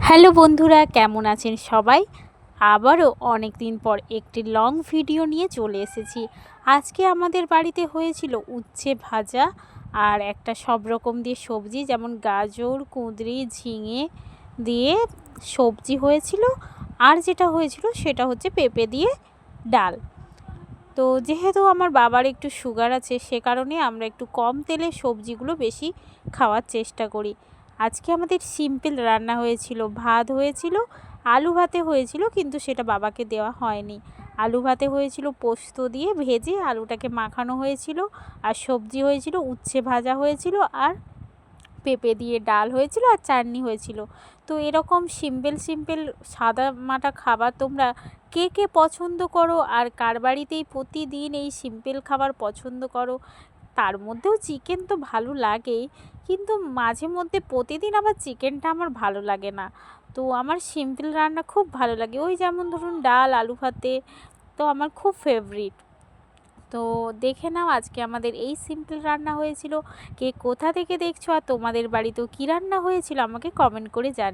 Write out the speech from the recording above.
Hello বন্ধুরা, কেমন আছেন সবাই? আবারও অনেক দিন পর একটি লং ভিডিও নিয়ে চলে এসেছি। আজকে আমাদের বাড়িতে হয়েছিল উচ্ছে ভাজা আর একটা সব রকম দিয়ে সবজি, যেমন গাজর, কুঁদরি, ঝিঙে দিয়ে সবজি হয়েছিল। আর যেটা হয়েছিল সেটা হচ্ছে পেঁপে দিয়ে ডাল। তো যেহেতু আমার বাবার একটু সুগার আছে, সে কারণে আমরা একটু কম তেলে সবজিগুলো বেশি খাওয়ার চেষ্টা করি। আজকে আমাদের সিম্পল রান্না হয়েছিল, ভাত হয়েছিল, আলু ভাতে হয়েছিল, কিন্তু সেটা বাবাকে দেওয়া হয়নি। আলু ভাতে হয়েছিল পোস্ত দিয়ে ভেজে, আলুটাকে মাখানো হয়েছিল, আর সবজি হয়েছিল, উচ্ছে ভাজা হয়েছিল, আর পেঁপে দিয়ে ডাল হয়েছিল, আর চাটনি হয়েছিল। তো এরকম সিম্পল সিম্পল সাদা মাটা খাবার তোমরা কে কে পছন্দ করো, আর কার বাড়িতেই প্রতিদিন এই সিম্পল খাবার পছন্দ করো? তার মধ্যেও চিকেন তো ভালো লাগেই, কিন্তু মাঝে মধ্যে প্রতিদিন আবার চিকেনটা আমার ভালো লাগে না। তো আমার সিম্পল রান্না খুব ভালো লাগে, ওই যেমন ধরুন ডাল, আলু ভাতে, তো আমার খুব ফেভারিট। তো দেখে নাও আজকে আমাদের এই সিম্পল রান্না হয়েছিল। কে কোথা থেকে দেখছো, আর তোমাদের বাড়িতেও কী রান্না হয়েছিল আমাকে কমেন্ট করে জানিও।